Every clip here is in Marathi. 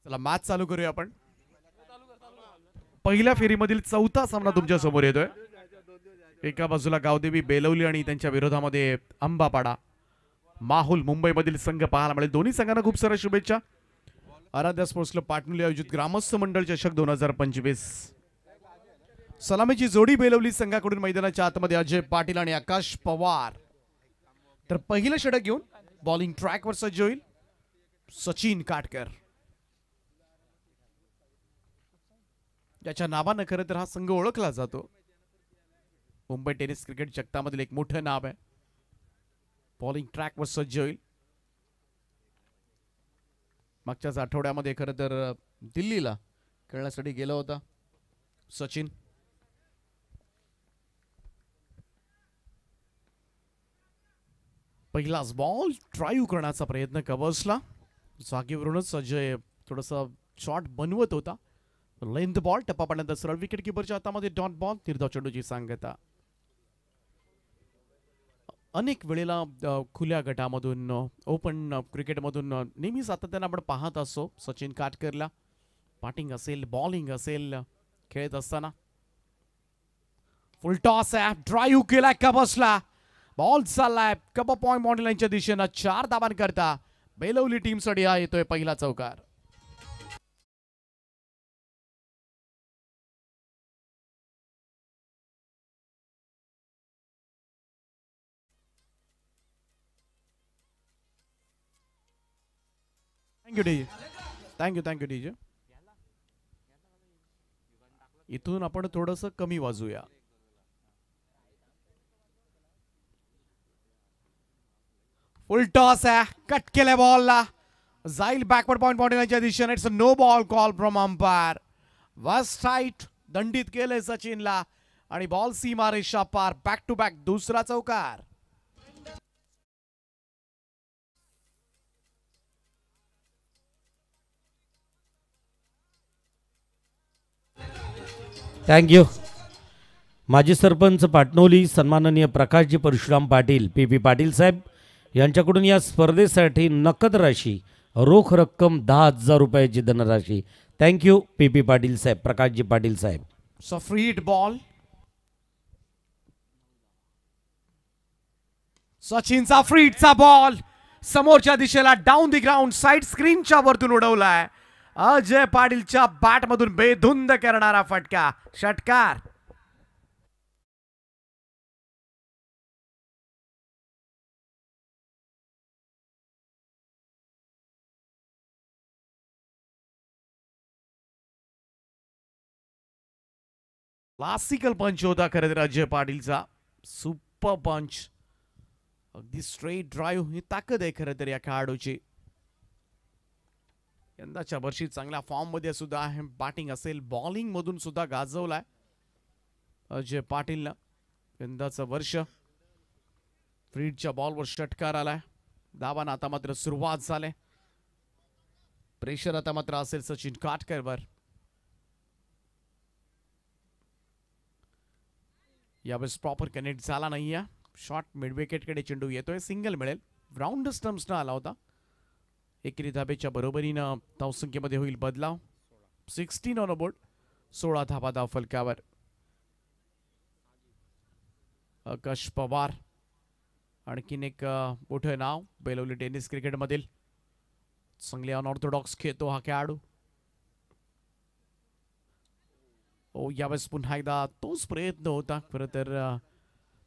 चला मॅच चालू करूया आपण. पहिल्या फेरीमधील चौथा सामना तुमच्या समोर येतोय. एका बाजूला गावदेवी बेलवली आणि त्यांच्या विरोधामध्ये अंबापाडा माहुल मुंबईमधील संघ पाहायला मिळेल. दोन्ही संघांना खूप साऱ्या शुभेच्छा. आराध्या स्पोर्ट्स क्लब पाटणुली आयोजित ग्रामस्थ मंडळ चषक 2025 सलामीची जोडी बेलवली संघाकडून मैदानाच्या आतमध्ये अजय पाटील आणि आकाश पवार. तर पहिलं षटक घेऊन बॉलिंग ट्रॅकवर सज्ज होईल सचिन काटकर. ज्याच्या नावानं खरं तर हा संघ ओळखला जातो. मुंबई टेनिस क्रिकेट जगतामधील एक मोठं नाव आहे. बॉलिंग ट्रॅकवर सज्ज होईल. मागच्याच आठवड्यामध्ये खरं तर दिल्लीला खेळण्यासाठी गेला होता सचिन. पहिलाच बॉल ड्राईव्ह करण्याचा प्रयत्न कवसला. जागेवरूनच अजय थोडासा शॉट बनवत होता. लेंथ बॉल टप्पा पडल्यानंतर सरळ विकेट किपरच्या हातामध्ये डॉट बॉल. तीर्थ चेंडूची सांगता. अनेक वेळेला खुल्या गटामधून ओपन क्रिकेटमधून नेहमी सातत्याने आपण पाहत असतो सचिन काटकरला. बॅटिंग असेल बॉलिंग असेल खेळत असताना. फुल टॉस आहे. ड्राईव्ह केला कबसला. बॉल चाललाय कबा पॉइंट बाउंड्री लाईनच्या दिशेनं. 4 धावांकरता बेलवली टीमसाठी हा येतोय पहिला चौकार. Thank you DJ. Thank you DJ. इथून आपण थोडंसं कमी वाजूया. फुल टॉस आहे. कट केल्या बॉलला. जाईल बॅकवर्ड पॉइंट बाउंड्रीच्या दिशेने. It's a no ball call from umpire. Waist height दंडित केलंय सचिनला आणि बॉल सीमा रेषा पार. बॅक टू बॅक दुसरा चौकार. थँक्यू. माजी सरपंच पाटणोली सन्माननीय प्रकाशजी परशुराम पाटील पी पाटील साहेब यांच्याकडून या स्पर्धेसाठी नकद राशी रोख रक्कम 10,000 रुपयाची धनराशी. Thank you P Patil saheb Prakashji Patil saheb. So free hit ball. सचिनचा फ्री हिटचा बॉल समोरच्या दिशेला डाऊन दी ग्राउंड साइड स्क्रीनच्या वरतून उडवलाय. अजय पाटीलच्या बॅट मधून बेधुंद करणारा फटका. षटकार. क्लासिकल पंच होता खरं तर अजय पाटीलचा. सुपर पंच. अगदी स्ट्रेट ड्राईव्ह ही ताकद आहे खरं तर या खेळाडूची. यंदाच्या वर्षी चांगल्या फॉर्म मध्ये सुद्धा आहे. बॅटिंग असेल बॉलिंग मधून सुद्धा गाजवलाय अजय पाटीलला. यंदाचं वर्ष. फ्रीडच्या बॉलवर षटकार आलाय. धावांना आता मात्र सुरुवात झाली. प्रेशर आता मात्र असेल सचिन काटकरवर. यावेळेस प्रॉपर कनेक्ट झाला नाहीये. शॉट मिड विकेट कडे चेंडू येतोय. सिंगल मिळेल. राऊंड स्टम्प्सनं आला होता. एकेरी धाबेच्या बरोबरीनं धावसंख्येमध्ये होईल बदलाव. 16 ऑन बोर्ड. 16 धाबा धाव फलकावर. आकाश पवार आणखीन एक मोठं नाव बेलवली टेनिस क्रिकेट मधील. चांगले अनऑर्थोडॉक्स खेळतो हा खेळाडू. यावेळेस पुन्हा एकदा तोच प्रयत्न होता. खरं तर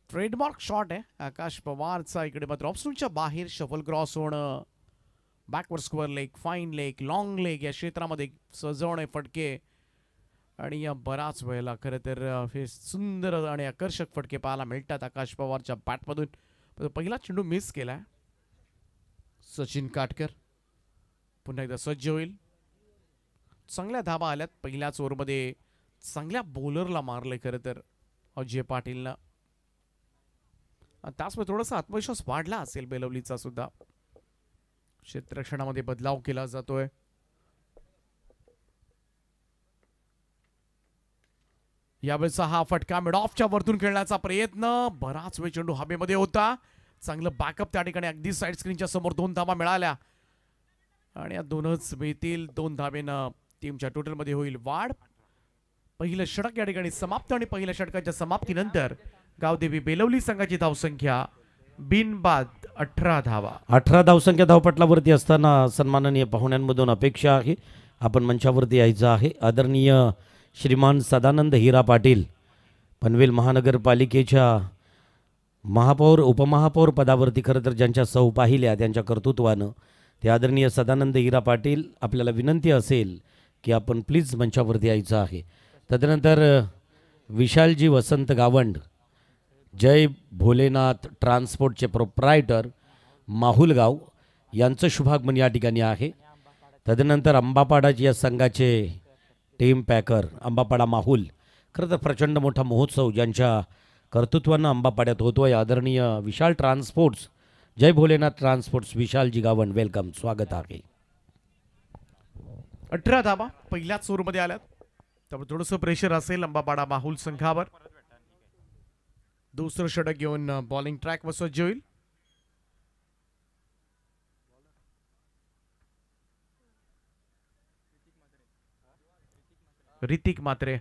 ट्रेडमार्क शॉट आहे आकाश पवारचा. इकडे मात्र ऑप्शनच्या बाहेर शफल क्रॉस होणं. Backward square leg fine leg long leg या क्षेत्रामध्ये सजवणे फटके. आणि या बराच वेळेला खरं तर हे सुंदर आणि आकर्षक फटके पाहायला मिळतात आकाश पवारच्या बॅटमधून. पहिला चेंडू मिस केलाय सचिन काटकर. पुन्हा एकदा सज्ज होईल. चांगल्या धाबा आल्यात पहिल्याच ओव्हरमध्ये. चांगल्या बॉलरला मारले खरं तर अजय पाटीलनं. त्याचमुळे थोडासा आत्मविश्वास वाढला असेल बेलवलीचा सुद्धा. क्षेत्ररक्षणामध्ये बदलाव केला जातोय. यावेळेचा हा फटका मिड ऑफच्या वरतून खेळण्याचा प्रयत्न. बराच वेळ चेंडू हवेमध्ये होता. चांगलं बॅकअप त्या ठिकाणी. अगदी साइड स्क्रीनच्या समोर 2 धावा मिळाल्या आणि या दोनच मिळतील. 2 धावेनं टीमच्या टोटलमध्ये होईल वाढ. पहिलं षटक या ठिकाणी समाप्त आणि पहिल्या षटकाच्या समाप्तीनंतर गावदेवी बेलवली संघाची धावसंख्या बिनबाद 18 धावा. 18 धावसंख्या धावपटलावरती असताना सन्माननीय पाहुण्यांमधून अपेक्षा आहे आपण मंचावरती यायचं आहे. आदरणीय श्रीमान सदानंद हिरा पाटील पनवेल महानगरपालिकेच्या महापौर उपमहापौर पदावरती खरं तर ज्यांच्या सौ पाहिल्या त्यांच्या कर्तृत्वानं ते आदरणीय सदानंद हिरा पाटील आपल्याला विनंती असेल की आपण प्लीज मंचावरती यायचं आहे. तदनंतर विशालजी वसंत गावंड जय भोलेनाथ ट्रान्सपोर्टचे प्रोप्रायटर माहुलगाव यांचं शुभागमन या ठिकाणी आहे. तदनंतर अंबापाडाची या संघाचे टीम पॅकर अंबापाडा माहुल खरं तर प्रचंड मोठा महोत्सव ज्यांच्या कर्तृत्वानं अंबापाड्यात होतो आहे. आदरणीय विशाल ट्रान्सपोर्ट्स जय भोलेनाथ ट्रान्सपोर्ट्स विशालजी गावंड वेलकम स्वागत आहे. 18 धावा पहिल्याच ओव्हरमध्ये आल्यात त्यामुळे थोडंसं प्रेशर असेल अंबापाडा माहुल संघावर. दुसरं षटक घेऊन बॉलिंग ट्रॅक वर सज्ज होईल. ऋतिक मात्रे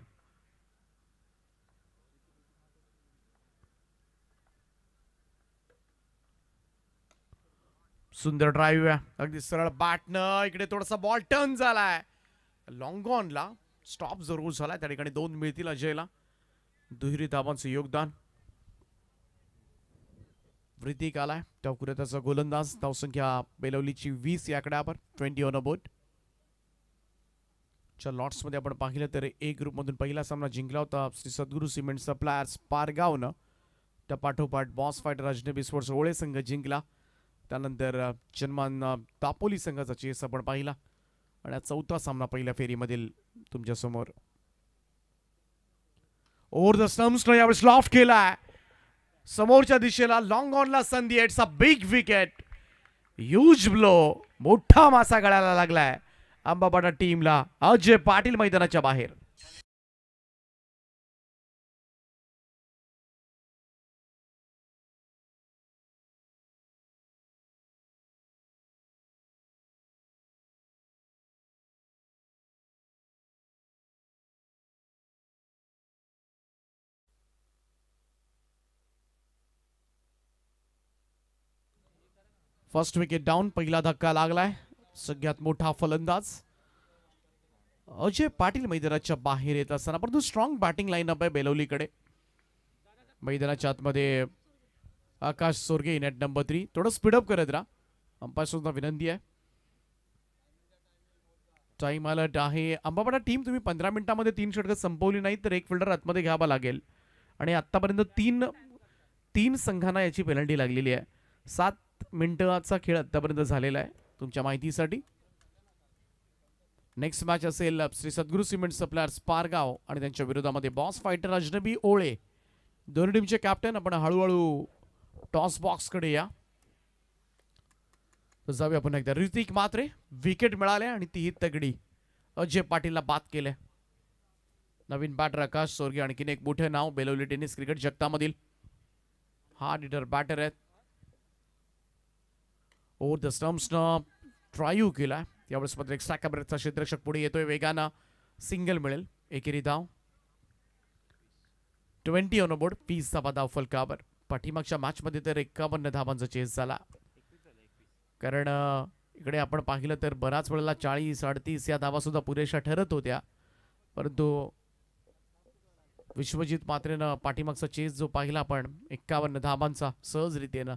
सुंदर ड्राईव्ह आहे अगदी सरळ बॅटनं. इकडे थोडासा बॉल टर्न झालाय लॉंग ऑनला. स्टॉप जरूर झालाय त्या ठिकाणी 2 मिळतील अजयला. दुहेरी धावांचं योगदान. ऋतिक आलाय त्यापुढे त्याचा गोलंदाज. धावसंख्या बेलवलीची 20 या आकड्यावर 20 ऑन अ बोर्ड. च्या लॉट्स मध्ये आपण पाहिलं तर ए ग्रुप मधून पहिला सामना जिंकला होता श्री सद्गुरू सिमेंट सप्लायर्स पारगावनं. त्या पाठोपाठ बॉस फायटर अजनबी स्पोर्ट्स ओळे संघ जिंकला. त्यानंतर चन्मान दापोली संघाचा चेस आपण पाहिला आणि चौथा सामना पहिल्या फेरीमधील तुमच्या समोर. ओव्हर द स्टम्प्सनं यावेळेस लॉफ्ट केलाय समोरच्या दिशेला. लॉंग ऑनला संधी. It's a big wicket. Huge blow. मोठा मासा गळायला लागलाय अंबापाडा टीमला. अजय पाटील मैदानाच्या बाहेर. First wicket down. पहिला धक्का लागलाय. सगळ्यात मोठा फलंदाज अजय पाटील मैदानाच्या बाहेर येत असताना परंतु स्ट्रॉंग बॅटिंग लाईनअप आहे बेलवलीकडे. मैदानाच्या आतमध्ये आकाश सोरगे नेट नंबर 3. थोडं स्पीडअप करत राहा अंपायर सुद्धा विनंती आहे. टाइम अलर्ट आहे. अंबापाडा टीम तुम्ही 15 मिनिटांमध्ये 3 षटकं संपवली नाही तर एक फिल्डर आतमध्ये घ्यावा लागेल आणि आतापर्यंत तीन संघांना याची पेनल्टी लागलेली आहे. 7 मिनिटाचा खेळ आतापर्यंत झालेला आहे तुमच्या माहितीसाठी. नेक्स्ट मॅच असेल श्री सद्गुरू सिमेंट सप्लायर्स पारगाव आणि त्यांच्या विरोधामध्ये बॉस फायटर अजनबी ओळे. दोन्ही टीमचे कॅप्टन. आपण हळूहळू टॉस बॉक्स कडे या. जाऊया पुन्हा एकदा. ऋतिक मात्रे विकेट मिळाले आणि तीही तगडी अजय पाटीलला बाद केले. नवीन बॅटर आकाश सोरगे आणखीन एक मोठे नाव बेलवली टेनिस क्रिकेट जगतामधील हार्ड हिटर बॅटर आहेत. ओव्हर द स्टम्प्सनं ट्रायू केला. यावेळेस मात्र एक स्ट्राइक ब्रेकचा क्षेत्ररक्षक पुढे येतोय वेगानं. सिंगल मिळेल. एकेरी धाव. 20 ऑन बोर्ड. 20 धावा धाव फलकावर. पाठीमागच्या मॅच मध्ये तर 51 धावांचा चेस झाला. कारण इकडे आपण पाहिलं तर बराच वेळेला 40-38 या धावा सुद्धा पुरेशा ठरत होत्या परंतु विश्वजित मात्रेनं पाठीमागचा चेस जो पाहिला आपण 51 धावांचा सहजरितेनं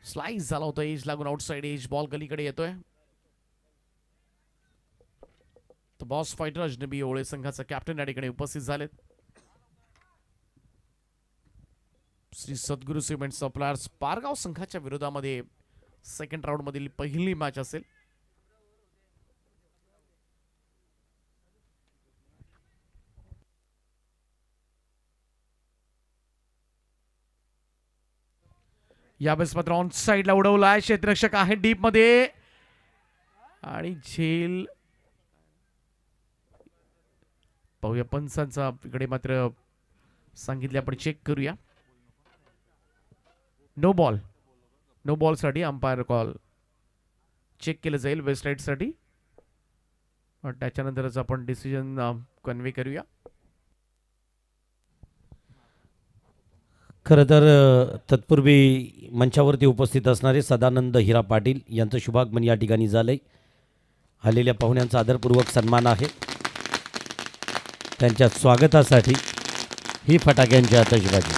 स्लाइस झाला होता. एज लागून आउटसाइड एज. बॉल गलीकडे येतोय. तर बॉस फायटर अजनबी ओळे संघाचा कॅप्टन या ठिकाणी उपस्थित झालेत. श्री सद्गुरू सिमेंट सप्लायर्स पारगाव संघाच्या विरोधामध्ये सेकंड राऊंड मधील पहिली मॅच असेल. यावेळेस मात्र ऑन साइडला उडवलाय. क्षेत्ररक्षक आहे डीप मध्ये आणि झेल पाहूया पंचांचा इकडे मात्र सांगितले. आपण चेक करूया. नो बॉल साठी अंपायर कॉल. चेक केलं जाईल वेस्ट राईटसाठी. त्याच्यानंतरच आपण डिसिजन कन्वे करूया. खरं तर तत्पूर्वी मंचावरती उपस्थित असणारे सदानंद हिरा पाटील यांचं शुभागमन या ठिकाणी झालंय. आलेल्या पाहुण्यांचा आदरपूर्वक सन्मान आहे. त्यांच्या स्वागतासाठी ही फटाक्यांची आतषबाजी.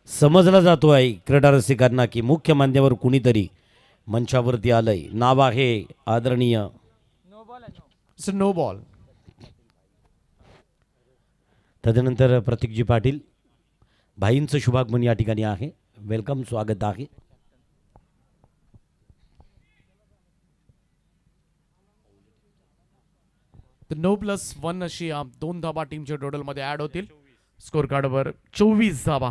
समजला जातो आहे क्रीडा रसिकांना की मुख्य मान्यवर कुणीतरी मंचावरती आलंय. नाव आहे आदरणीय नो बॉल. तदनंतर प्रतीकजी पाटील भाईंचं शुभागमन या ठिकाणी आहे. वेलकम, स्वागत आहे. तर 9+1 अशी 2 धाबा टीमच्या टोटलमध्ये ऍड होतील. स्कोर कार्डवर 24 धाबा.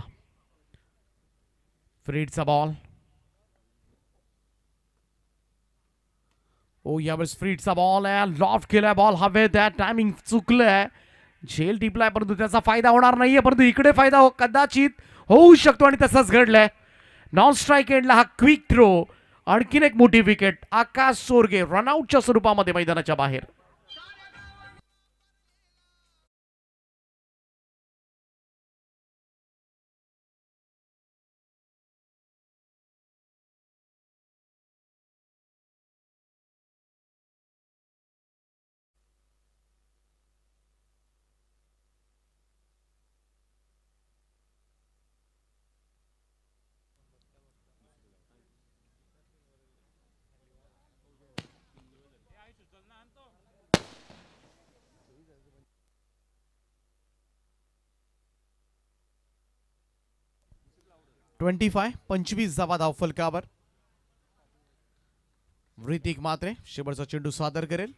फ्रीडचा बॉल. यावेळेस फ्रीडचा बॉल आहे. लॉफ्ट केलाय बॉल हवेत आहे. टायमिंग चुकलंय. झेल टिपलाय परंतु त्याचा फायदा होणार नाहीये. परंतु इकडे फायदा कदाचित होऊ शकतो आणि तसंच घडलंय. नॉन स्ट्राईक एंडला हा क्विक थ्रो. आणखीन एक मोठी विकेट. आकाश सोरगे रनआउटच्या स्वरूपामध्ये मैदानाच्या बाहेर. (25) 25 धावा धावफलकावर. ऋतिक मात्रे शेवटचा चेंडू सादर करेल.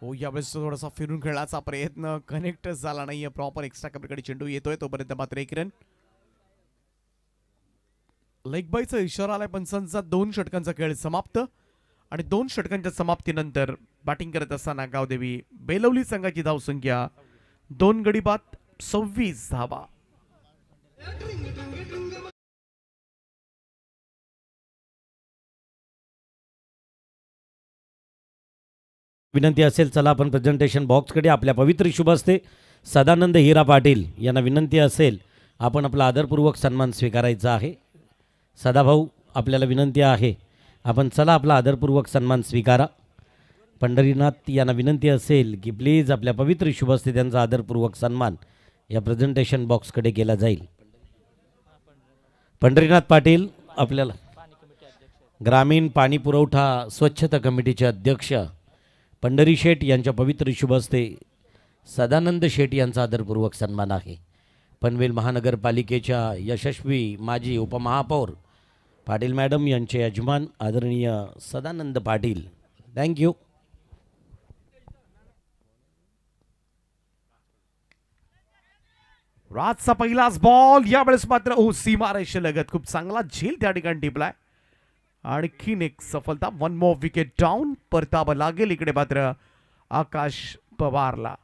यावेळेस थोडासा फिरून खेळण्याचा प्रयत्न कनेक्ट झाला नाहीये प्रॉपर. एक्स्ट्रा कपरीकडे चेंडू येतोय तोपर्यंत मात्र एक रन. लेग बायचा इशारा आलाय पंचांचा. 2 षटकांचा खेळ समाप्त आणि 2 षटकांच्या समाप्तीनंतर बॅटिंग करत असताना गावदेवी बेलवली संघाची धावसंख्या 2 गडी बाद 26 धावा. विनंती असेल चला आपण प्रेझेंटेशन बॉक्सकडे. आपल्या पवित्र शुभ हस्ते सदानंद हिरा पाटील यांना विनंती असेल आपण आपला आदरपूर्वक सन्मान स्वीकारायचा आहे. सदाभाऊ आपल्याला विनंती आहे आपण चला आपला आदरपूर्वक सन्मान स्वीकारा. पंढरीनाथ यांना विनंती असेल की प्लीज आपल्या पवित्र शुभ हस्ते त्यांचा आदरपूर्वक सन्मान या प्रेझेंटेशन बॉक्सकडे केला जाईल. पंढरीनाथ पाटील आपल्याला ग्रामीण पाणी पुरवठा स्वच्छता कमिटीचे अध्यक्ष पंढरी शेठ यांच्या पवित्र शुभ हस्ते सदानंद शेठ यांचा आदरपूर्वक सन्मान आहे. पनवेल महानगरपालिकेच्या यशस्वी माजी उपमहापौर पाटील मॅडम यांचे यजमान आदरणीय सदानंद पाटील. थँक्यू. राजचा पहिलाच बॉल. यावेळेस मात्र सीमारेषे लगत खूप चांगला झेल त्या ठिकाणी टिपलाय. आणखीन एक सफलता. 1 मोर विकेट डाऊन. परतावा लागेल इकडे मात्र आकाश पवारला.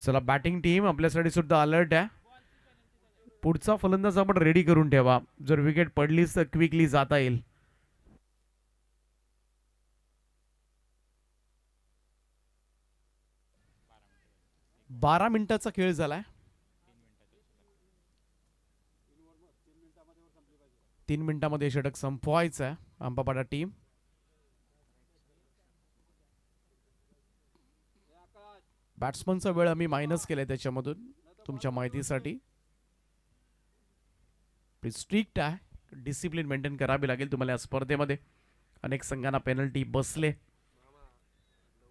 चला बॅटिंग टीम आपल्यासाठी सुद्धा अलर्ट आहे. पुढचा फलंदाज आपण रेडी करून ठेवा. जर विकेट पडलीच तर क्विकली जाता येईल. बारा मिनिटाचा खेळ झालाय. 3 मिनिटांमध्ये षटक संपवायचं आहे अंबापाडा टीम. बॅट्समनचा वेळ आम्ही मायनस केलाय त्याच्यामधून तुमच्या माहितीसाठी. स्ट्रिक्ट आहे. डिसिप्लिन मेंटेन करावी लागेल तुम्हाला या स्पर्धेमध्ये. अनेक संघांना पेनल्टी बसले.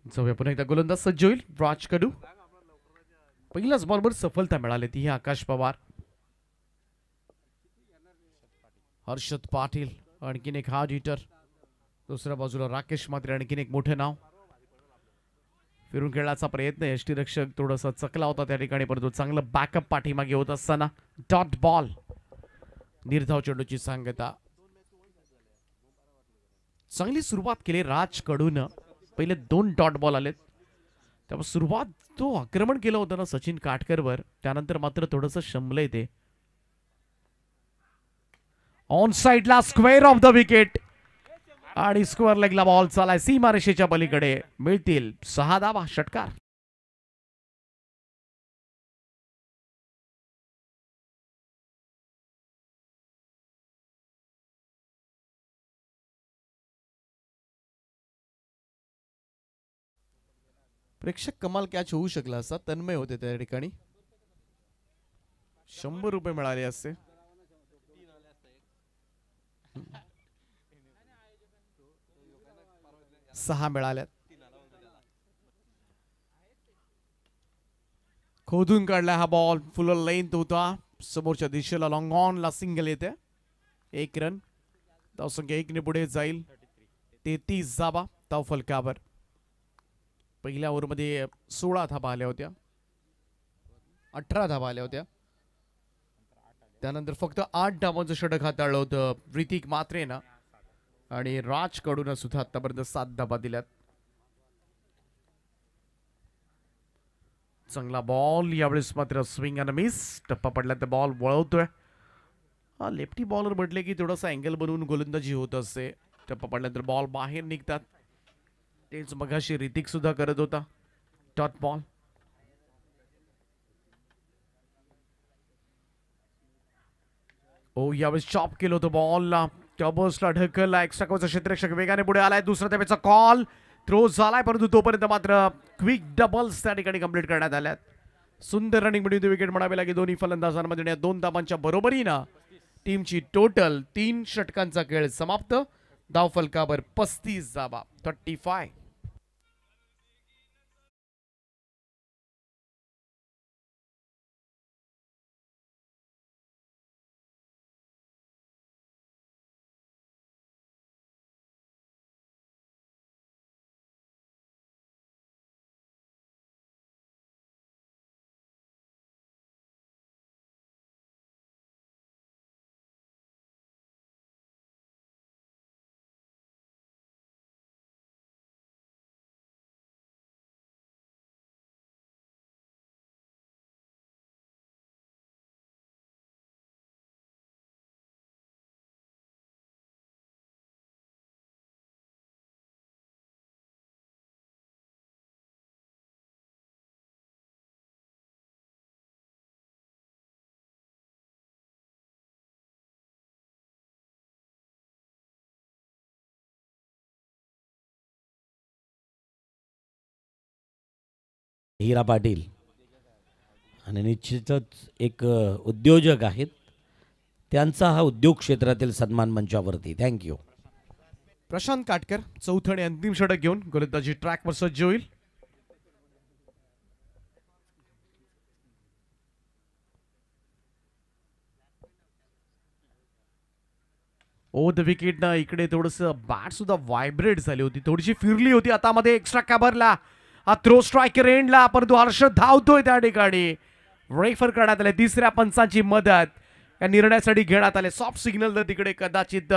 जाऊया पुन्हा एकदा गोलंदाज सज्ज होईल राज कडू. पहिल्याच बॉलवर सफलता मिळाली ती आकाश पवार. हर्षद पाटील आणखीन एक हार्ड हिटर. दुसऱ्या बाजूला राकेश मात्रे आणखीन एक मोठे नाव. फिरून खेळण्याचा प्रयत्न यष्टीरक्षक थोडासा चकला होता त्या ठिकाणी, परंतु चांगलं बॅकअप पाठीमागे होत असताना डॉट बॉल. निर्धाव चेंडूची सांगता. चांगली सुरुवात केली राजकडून. पहिले 2 डॉट बॉल आलेत. त्यामुळे सुरुवात तो आक्रमण केलं होतं ना सचिन काटकरवर, त्यानंतर मात्र थोडंसं शमलंय ते. ऑन साइडला स्क्वेअर ऑफ द विकेट आणि स्क्वेअर लेगला बॉल चालाय सीमारेषेच्या पलीकडे. मिळतील 6 धावा. षटकार. प्रेक्षक कमाल कॅच होऊ शकला असता. तन्मय होते त्या ठिकाणी. 100 रुपये मिळाले असते. सहा मिळाल्यात. खोदून काढला हा बॉल. फुल लेंथ होता. समोरच्या दिशेला लॉंग ऑन ला सिंगल येते. 1 रन. धावसंख्या 1 ने पुढे जाईल. 33 धावा धाव फलकावर. पहिल्या ओव्हरमध्ये 16 धावा आल्या होत्या. 18 धावा आल्या होत्या. त्यानंतर फक्त 8 धावांचं षटक हाताळलं होतं ऋतिक मात्रेनं आणि राजकडून सुद्धा आतापर्यंत 7 धावा दिल्यात. चांगला बॉल यावेळेस मात्र स्विंग आणि मिस. टप्पा पडला तर बॉल वळवतोय. हा लेफ्टी बॉलर म्हटले की थोडासा अँगल बनवून गोलंदाजी होत असते. टप्पा पडल्यानंतर बॉल बाहेर निघतात. तेच मगाशी ऋतिक सुद्धा करत होता. Dot ball. ओ यावेळेस चॉप केलं होतं बॉलला. टॉबर्सला ढकलला. एक्स्ट्रा कोचा क्षेत्ररक्षक वेगाने पुढे आलाय. दुसरा त्याचा कॉल थ्रो झालाय, परंतु तोपर्यंत मात्र क्विक डबल्स त्या ठिकाणी कंप्लीट करण्यात आल्यात. सुंदर रनिंग मिळून विकेट म्हणावे लागेल दोन्ही फलंदाजांमध्ये. 2 धावांच्या बरोबरीनं टीमची टोटल 3 षटकांचा खेळ समाप्त. धाव फलकावर 35 धावा. 35. हिरा पाटील आणि निश्चितच एक उद्योजक आहेत. त्यांचा हा उद्योग क्षेत्रातील सन्मान मंचावरती. थँक्यू. प्रशांत काटकर चौथं आणि अंतिम षटक घेऊन गोलंदाजी ट्रॅकवर सज्ज होईल. ओ द विकेट ना इकडे थोडस बॅट सुद्धा व्हायब्रेट झाली होती. थोडीशी फिरली होती हातामध्ये. एक्स्ट्रा कव्हरला हा थ्रो स्ट्रायकर एंडला, परंतु हर्षद धावतोय त्या ठिकाणी. रेफर करण्यात आले. तिसऱ्या पंचांची मदत या निर्णयासाठी घेण्यात आले. सॉफ्ट सिग्नल तर तिकडे कदाचित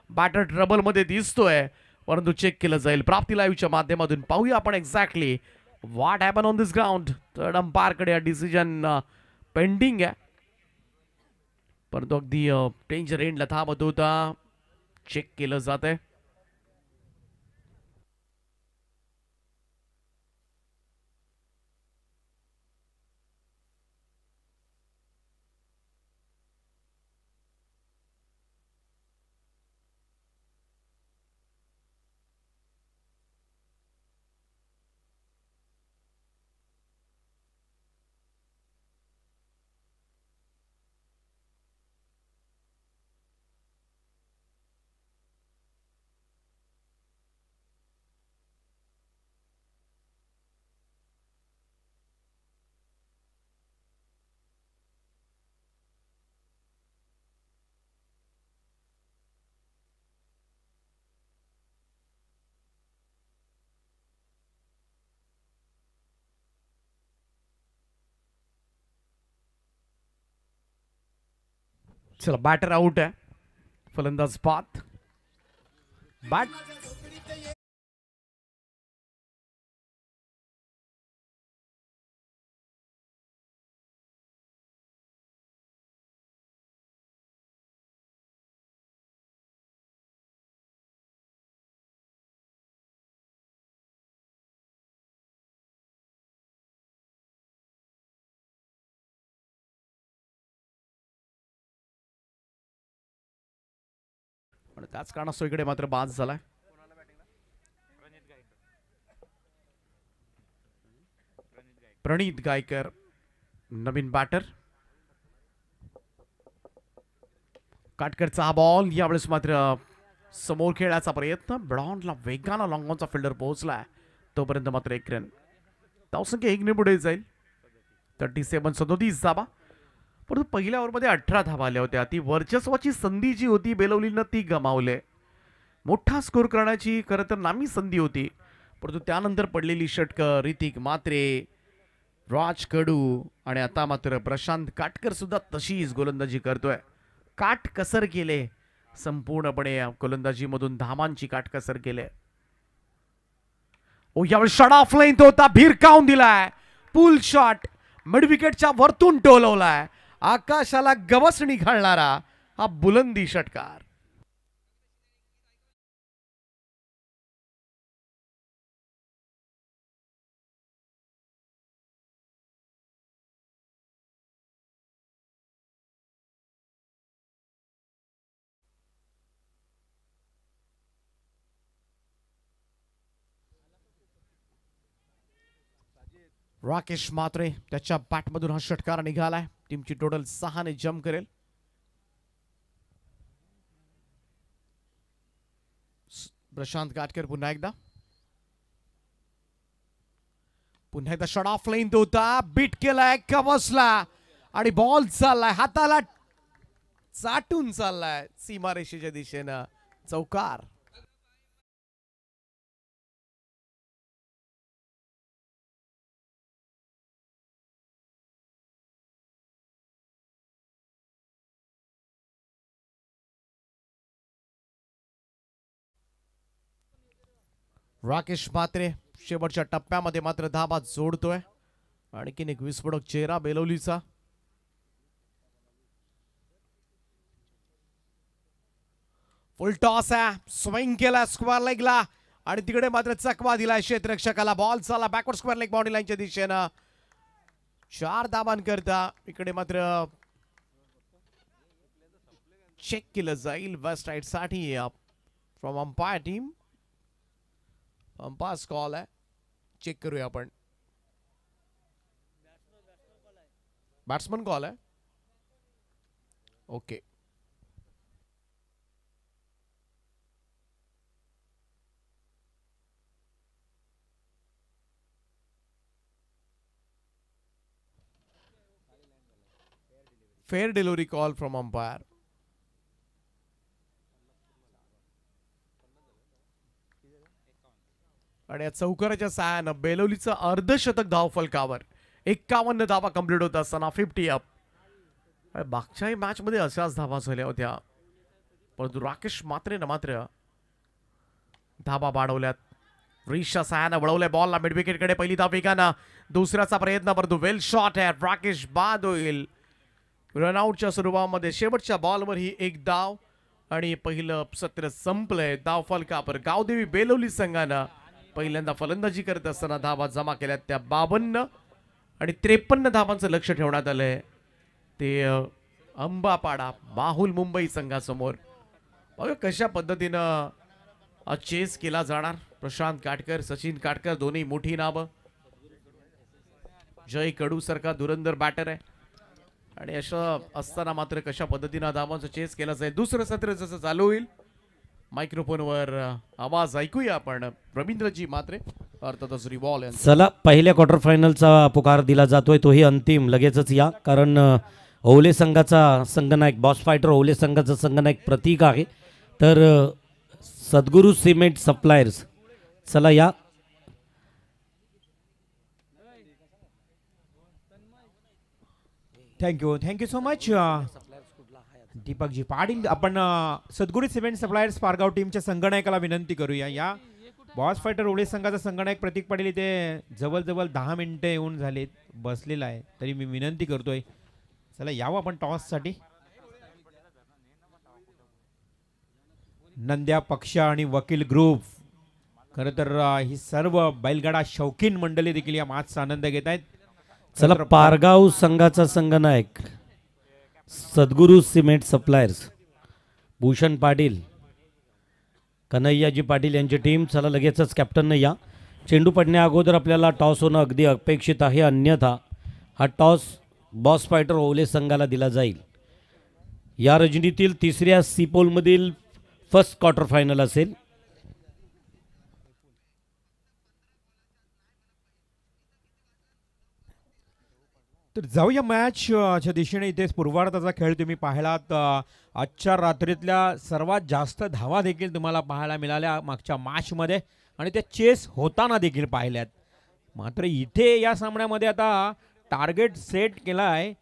बॅटर ट्रबल मध्ये दिसतोय, परंतु चेक केलं जाईल. प्राप्ती लाईव्हच्या माध्यमातून पाहूया आपण exactly what happen on this ground. Third अंपायरकडे डिसिजन पेंडिंग आहे, परंतु अगदी डेंजर एंडला थांबत होता. चेक केलं जात आहे. चला बॅटर आउट आहे. फलंदाज पाथ बॅट आणि त्याच कारणास्तव इकडे मात्र बाद झालाय. प्रणित गायकर नवीन बॅटर. काटकरचा हा बॉल यावेळेस मात्र समोर खेळण्याचा प्रयत्न. ब्रॉनला वेगानं लॉंगॉनचा फिल्डर पोहोचलाय. तोपर्यंत मात्र 1 रन. धावसंख्या 1 ने पुढे जाईल. 37 धावा. परंतु पहिल्या ओव्हरमध्ये 18 धावा आल्या होत्या. ती वर्चस्वाची संधी जी होती बेलवलीनं ती गमावले. मोठा स्कोर करण्याची खरं तर नामी संधी होती. परंतु त्यानंतर पडलेली षटकं ऋतिक म्हात्रे, राज कडू आणि आता मात्र प्रशांत काटकर सुद्धा तशीच गोलंदाजी करतोय. काटकसर केले संपूर्णपणे गोलंदाजीमधून धावांची काटकसर केले. ओ यावेळी शॉट ऑफ लाईन तो होता, भिरकावून दिलाय. पुल शॉट मिड विकेटच्या वरतून टोलवलाय. आकाशाला गवसणी घालणारा हा बुलंदी षटकार. राकेश म्हात्रे त्याच्या बॅटमधून हा षटकार निघालाय. टीमची टोटल 6 ने जम करेल. प्रशांत काटकर पुन्हा एकदा शॉट ऑफ लाईन तो होता, बीट केलाय कवसला आणि बॉल चाललाय हाताला चाटून चाललाय सीमारेषेच्या दिशेनं. चौकार. राकेश म्हात्रे शेवटच्या टप्प्यामध्ये मात्र धाबा जोडतोय. आणखीन एक विस्फोटक चेहरा बेलवलीचा. फुल टॉस आहे, स्विंग केला स्क्वेअर लेगला आणि तिकडे मात्र चकवा दिलाय क्षेत्ररक्षकाला. बॉल चालला बॅकवर्ड स्क्वेअर लेग बाउंड्री लाईनच्या दिशेनं. 4 धावांकरता इकडे मात्र चेक केलं जाईल वेस्ट राईट साठी from umpire team. Umpires call आहे, चेक करूया आपण. बॅट्समन कॉल आहे. Okay. Fair delivery call from umpire. आणि या चौकाराच्या सहाय्यानं बेलवलीचं अर्धशतक धावफलकावर. 51 धावा कंप्लीट होत असताना 50 अप. मागच्याही मॅच मध्ये अशाच धावा झाल्या होत्या, परंतु राकेश म्हात्रेनं मात्र धावा वाढवल्यात. रिशच्या सहाय्यानं वळवल्या बॉलला मिड विकेटकडे. पहिली धाव वेगानं, दुसऱ्याचा प्रयत्न परंतु वेल शॉट आहे. राकेश बाद होईल. रनआउटच्या स्वरूपामध्ये शेवटच्या बॉलवर ही 1 धाव आणि पहिलं सत्र संपलंय. धावफलकावर गावदेवी बेलवली संघानं पहिल्यांदा फलंदाजी करत असताना धावा जमा केल्यात त्या 52 आणि 53 धावांचं लक्ष ठेवण्यात आलंय ते अंबापाडा माहुल मुंबई संघासमोर. बघा कशा पद्धतीनं चेस केला जाणार. प्रशांत काटकर, सचिन काटकर दोन्ही मोठी नावं. जय कडू सारखा धुरंधर बॅटर आहे आणि असं असताना मात्र कशा पद्धतीनं धावांचं चेस केला जाईल. दुसरं सत्र जसं चालू होईल मायक्रोफोनवर आवाज ऐकूया आपण रवींद्रजी म्हात्रे अर्थातच रिवॉल यांचा. चला पहिल्या क्वार्टर फायनलचा पुकार दिला जातोय, तोही अंतिम लगेचच या. कारण ओवले संघाचा संघनायक बॉस फायटर ओवले संघाचा संघनायक प्रतीक आहे. तर सद्गुरू सिमेंट सप्लायर्स चला या. Thank you so much. Deepakji Patil, आपण सद्गुरू सिमेंट सप्लायर्स पारगाव टीमच्या संगणकाला विनंती करूया. या बॉस फायटर ओळे संघाचा संगणक प्रतीक पाटील इथे जवळजवळ 10 मिनिटं येऊन झालेत बसलेला आहे, तरी मी विनंती करतोय चला यावं आपण टॉससाठी. नंद्या पक्ष आणि वकील ग्रुप, खरं तर ही सर्व बैलगाडा शौकीन मंडळी देखील या मॅचचा आनंद घेत आहेत. चला पारगाव संघाचा संघनायक सद्गुरू सिमेंट सप्लायर्स भूषण पाटील, कन्हैयाजी पाटील यांची टीम. चला लगेचच कॅप्टननं या. चेंडू पडण्या अगोदर आपल्याला टॉस होणं अगदी अपेक्षित आहे, अन्यथा हा टॉस बॉस फायटर ओले संघाला दिला जाईल. या रजनीतील तिसऱ्या सीपोलमधील फर्स्ट क्वार्टर फायनल असेल. तर जाऊया मॅचच्या दिशेने. इथेच पूर्वार्धाचा खेळ तुम्ही पाहिलात. आजच्या रात्रीतल्या सर्वात जास्त धावा देखील तुम्हाला पाहायला मिळाल्या मागच्या मॅचमध्ये आणि त्या चेस होताना देखील पाहिल्यात. मात्र इथे या सामन्यामध्ये आता टार्गेट सेट केला आहे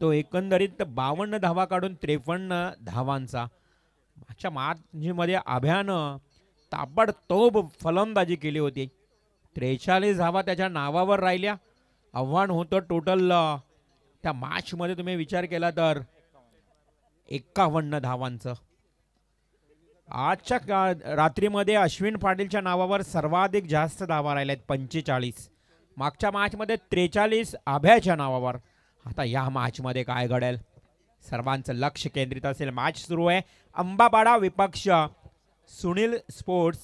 तो एकंदरीत 52 धावा काढून 53 धावांचा. मागच्या मॅचमध्ये आभ्यानं ताबडतोब फलंदाजी केली होती. 43 धावा त्याच्या नावावर राहिल्या. आव्हान होतं टोटल त्या मॅचमध्ये तुम्ही विचार केला तर 51 धावांचं. आजच्या रात्रीमध्ये अश्विन पाटीलच्या नावावर सर्वाधिक जास्त धावा राहिल्यात 45. मागच्या मॅचमध्ये 43 आभ्याच्या नावावर. आता या मॅचमध्ये काय घडेल सर्वांचं लक्ष केंद्रित असेल. मॅच सुरू आहे. अंबापाडा विपक्ष सुनील स्पोर्ट्स.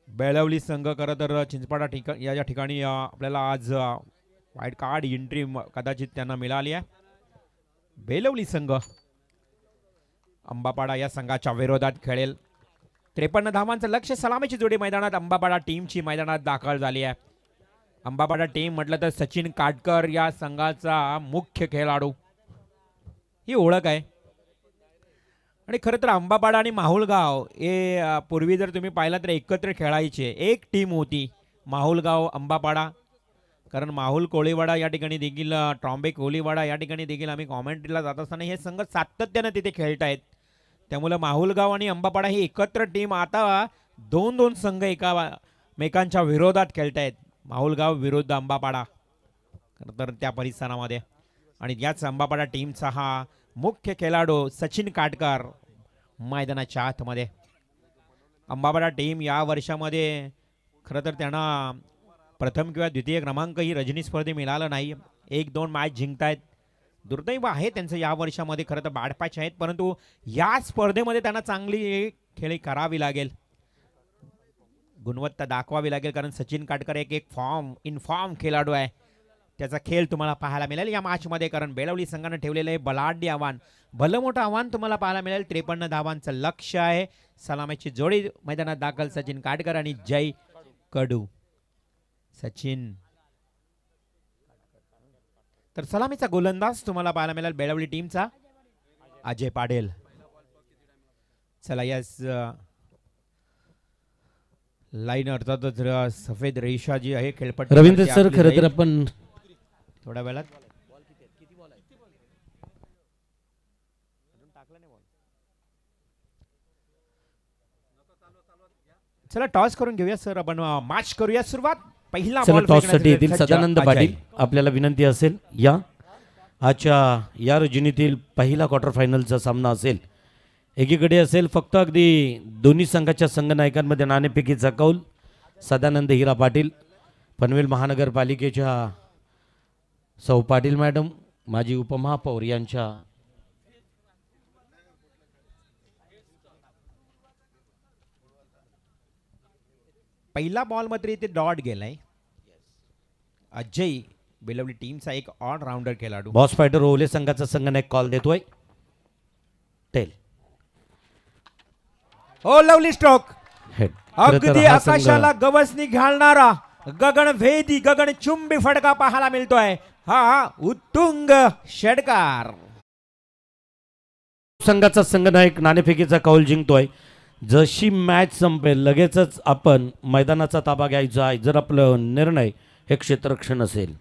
बेळवली संघ खरं तर चिंचपाडा या ठिकाणी आपल्याला आज वाईट कार्ड एंट्री कदाचित त्यांना मिळाली आहे. बेळवली संघ अंबापाडा या संघाच्या विरोधात खेळेल. 53 धावांचं लक्ष. सलामीची जोडी मैदानात अंबापाडा टीमची मैदानात दाखल झाली आहे. अंबापाडा टीम म्हटलं तर सचिन काटकर या संघाचा मुख्य खेळाडू ही ओळख आहे. आणि खरं तर अंबापाडा आणि माहुलगाव हे पूर्वी जर तुम्ही पाहिलं तर एकत्र खेळायचे, एक टीम होती माहुलगाव अंबापाडा. कारण माहुल कोळीवाडा या ठिकाणी देखील, ट्रॉम्बे कोळीवाडा या ठिकाणी देखील आम्ही कॉमेंट्रीला जात असताना हे संघ सातत्यानं तिथे खेळत आहेत. त्यामुळे माहुलगाव आणि अंबापाडा ही एकत्र टीम आता दोन संघ एकामेकांच्या विरोधात खेळत आहेत. माहुलगाव विरुद्ध अंबापाडा खरं तर त्या परिसरामध्ये. आणि याच अंबापाडा टीमचा हा मुख्य खेळाडू सचिन काटकर मैदानाच्या आतमध्ये. अंबापाडा टीम या वर्षामध्ये खरं तर त्यांना प्रथम किंवा द्वितीय क्रमांक ही रजनी स्पर्धे मिळाला नाही. 1-2 मॅच जिंकतायत. दुर्दैव आहे त्यांचं या वर्षामध्ये. खरं तर बॅडपॅच आहेत, परंतु या स्पर्धेमध्ये त्यांना चांगली खेळी करावी लागेल, गुणवत्ता दाखवावी लागेल. कारण सचिन काटकर एक इनफॉर्म खेळाडू आहे. त्याचा खेळ तुम्हाला पाहायला मिळेल या मॅचमध्ये. कारण बेळवली संघानं ठेवलेलं आहे बलाढ्य आव्हान, भलं मोठं आव्हान तुम्हाला पाहायला मिळेल. 53 धावांचं लक्ष्य आहे. सलामीची जोडी मैदानात दाखल सचिन काटकर आणि जय कडू. सचिन तर सलामीचा गोलंदाज तुम्हाला पाहायला मिळेल बेळवली टीमचा अजय पाटील. चला यस लाईन अर्थातच सफेद रेषा जी आहे खेळपट्टी. रवींद्र सर खरं तर आपण थोड्या वेळात चला टॉस करून घेऊया सर. आपण मॅच करूया सुरुवात. पहिला चला बॉल टॉससाठी येतील सदानंद पाटील. आपल्याला विनंती असेल या आजच्या या रजनीतील पहिला क्वार्टर फायनलचा सामना असेल. एकीकडे असेल फक्त अगदी दोन्ही संघाच्या संघनायकांमध्ये नाणेफेकीचा कौल. सदानंद हिरा पाटील पनवेल महानगरपालिकेच्या सौ पाटील मॅडम माजी उपमहापौर यांच्या पहिला बॉल मध्ये इथे डॉट गेलाय. अजय बेळवली टीमचा एक ऑलराऊंडर खेळाडू. बॉस फायटर ओले संघाचा संघनायक कॉल देतोय. टेल हो लवली स्ट्रोक. हेड. अगदी आकाशाला गवसणी घालणारा गगनभेदी गगनचुंबी फटका पाहायला मिळतोय. हा उत्तुंग षटकार. संघाचा संघनायक नाणेफेकीचा कौल जिंकतोय. जशी मॅच संपेल लगेचच आपण मैदानाचा ताबा घ्यायचा आहे जर आपलं निर्णय हे क्षेत्ररक्षण असेल.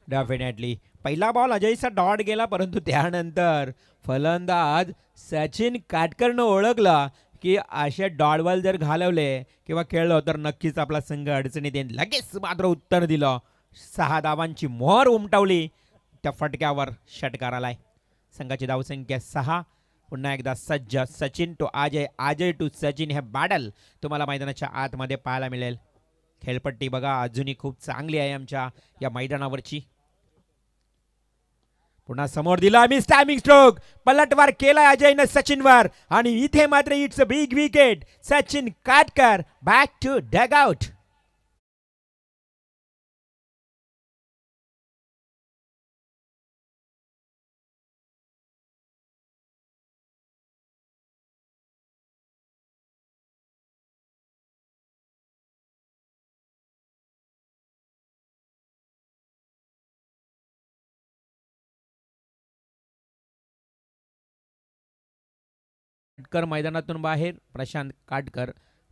डेफिनेटली पहिला बॉल अजयचा डॉट गेला, परंतु त्यानंतर फलंदाज सचिन काटकरनं ओळखला की असे डॉट बॉल जर घालवले किंवा खेळलो तर नक्कीच आपला संघ अडचणीत येईल. लगेच मात्र उत्तर दिलं. 6 धावांची मोहर उमटवली त्या फटक्यावर. षटकार आलाय. संघाची धावसंख्या 6. पुन्हा एकदा सज्ज सचिन टू अजय, अजय टू सचिन हे बॅटल तुम्हाला मैदानाच्या आतमध्ये पाहायला मिळेल. खेळपट्टी बघा अजूनही खूप चांगली आहे आमच्या या मैदानावरची. पुन्हा समोर दिला मी स्टॅमिंग स्ट्रोक, पलटवार केलाय अजयनं सचिनवर आणि इथे मात्र it's a big wicket. Sachin Katkar back to dugout. Katkar मैदानातून बाहेर. प्रशांत काटकर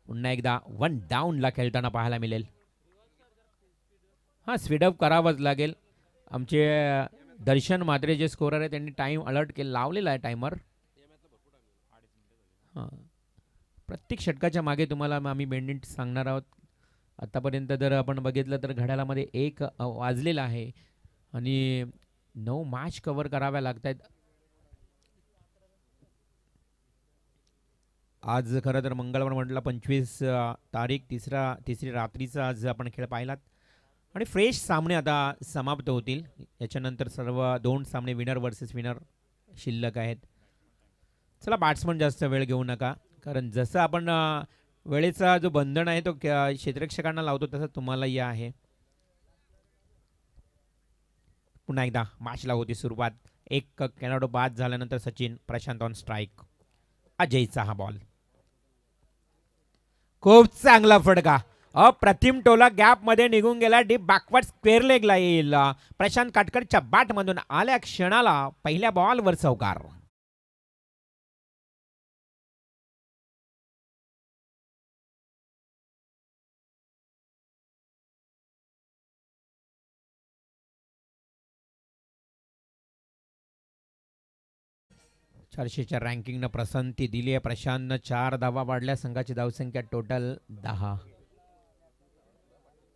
पुन्हा एकदा 1 डाऊनला खेळताना पाहायला मिळेल. हा स्पीडअप करावंच लागेल. आमचे दर्शन मात्रे जे स्कोरर आहे त्यांनी टाइम अलर्ट केला, लावलेला आहे टायमर. हां, प्रत्येक षटकाच्या मागे तुम्हाला आम्ही मिनिट सांगणार आहोत. आतापर्यंत जर आपण बघितलं तर घड्याळामध्ये 1 वाजलेला आहे आणि 9 मॅच कव्हर कराव्या लागत आहेत. आज खरं तर मंगळवार म्हटलं 25 तारीख तिसरी रात्रीचा आज आपण खेळ पाहिलात आणि फ्रेश सामने आता समाप्त होतील. याच्यानंतर सर्व 2 सामने विनर वर्सेस विनर शिल्लक आहेत. चला बॅट्समन जास्त वेळ घेऊ नका, कारण जसं आपण वेळेचा जो बंधन आहे तो क्षेत्ररक्षकांना लावतो तसं तुम्हालाही आहे. पुन्हा एकदा मॅचला होती सुरुवात. एक कॅनडो बाद झाल्यानंतर सचिन, प्रशांत ऑन स्ट्राईक. अजयचा हा बॉल खूप चांगला फटका. अप्रतिम टोला गॅप मध्ये निघून गेला. डीप बॅकवर्ड स्क्वेअर लेगला येईल. प्रशांत काटकरच्या बॅट मधून आल्या क्षणाला पहिल्या बॉलवर चौकार. चारशेच्या रँकिंगनं प्रसंती दिली आहे. प्रशांतनं 4 धावा वाढल्या. संघाची धावसंख्या टोटल 10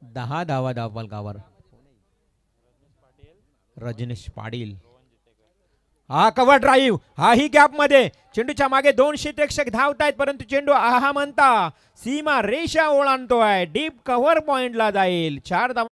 धावा धावफलकावर. रजनीश पाटील हा कव्हर ड्राईव्ह, हाही गॅप मध्ये. चेंडूच्या मागे 2 क्षेत्ररक्षक धावतायत, परंतु चेंडू आहा म्हणता सीमा रेषा ओलांडतोय. डीप कव्हर पॉइंटला जाईल. 4 धावा.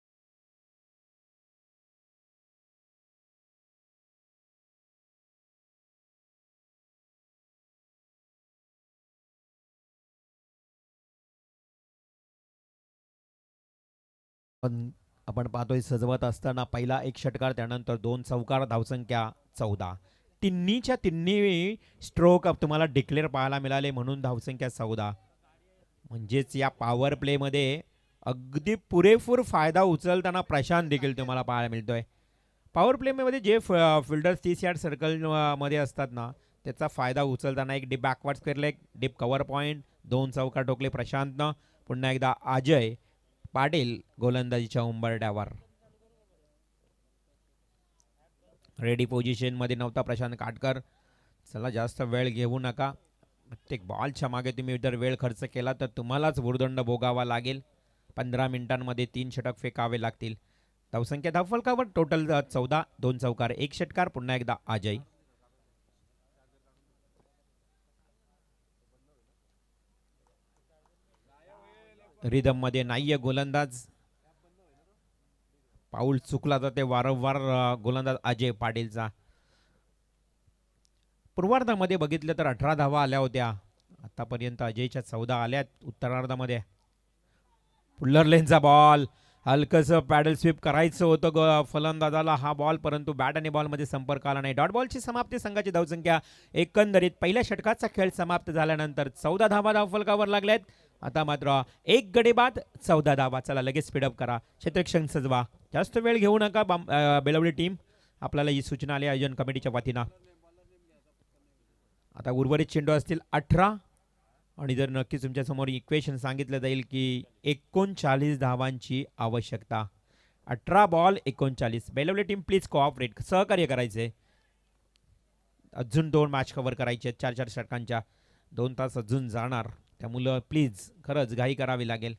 आपण पाहतोय सजवत असताना पहिला 1 षटकार, त्यानंतर 2 चौकार, धावसंख्या 14. तिन्हीच्या तिन्ही स्ट्रोक तुम्हाला डिक्लेअर पाहायला मिळाले, म्हणून धावसंख्या 14. म्हणजेच या पॉवर प्ले मध्ये अगदी पुरेपूर फायदा उचलताना प्रशांत देखील तुम्हाला पाहायला मिळतोय. पॉवर प्ले मध्ये जे फिल्डर्स 30 यार्ड सर्कल मध्ये असतात ना, त्याचा फायदा उचलताना एक deep backward square leg, deep cover point, 2 चौकार ठोकले प्रशांतनं. पुन्हा एकदा अजय पाटील गोलंदाजीच्या उंबरठ्यावर. रेडी पोझिशन मध्ये नव्हता प्रशांत काटकर. चला जास्त वेळ घेऊ नका. प्रत्येक बॉलच्या मागे तुम्ही जर वेळ खर्च केला तर तुम्हालाच भुर्दंड भोगावा लागेल. 15 मिनिटांमध्ये 3 षटक फेकावे लागतील. धावसंख्या धावफलकावर टोटल 14, 2 चौकार, 1 षटकार. पुन्हा एकदा अजय. रिदम मध्ये नाहीये गोलंदाज. पाऊल चुकला जाते वारंवार गोलंदाज अजय पाटीलचा. पूर्वार्धामध्ये बघितलं तर 18 धावा आल्या होत्या. आतापर्यंत अजयच्या 14 आल्यात. उत्तरार्धामध्ये पुल्लर लेनचा बॉल, हलकस पॅडल स्वीप करायचं होतं फलंदाजाला हा बॉल, परंतु बॅट आणि बॉल मध्ये संपर्क आला नाही. डॉट बॉलची समाप्ती. संघाची धावसंख्या एकंदरीत पहिल्या षटकाचा खेळ समाप्त झाल्यानंतर 14 धावा धावफलकावर लागल्यात. आता मात्र 1 गडी बाद 14 धावा. चला लगेच स्पीडअप करा, क्षेत्ररक्षण सजवा, जास्त वेळ घेऊ नका. बेलवली टीम आपल्याला ही सूचना आली आयोजन कमिटीच्या वतीनं. आता उर्वरित चेंडू असतील 18 आणि जर नक्कीच तुमच्या समोर इक्वेशन सांगितलं जाईल की 39 धावांची आवश्यकता. 18 ball 39. Belavali team please cooperate, सहकार्य करायचे. अजून 2 मॅच कव्हर करायचे, 4-4 षटकांच्या. 2 तास अजून जाणार, त्यामुळं प्लीज खरंच घाई करावी लागेल.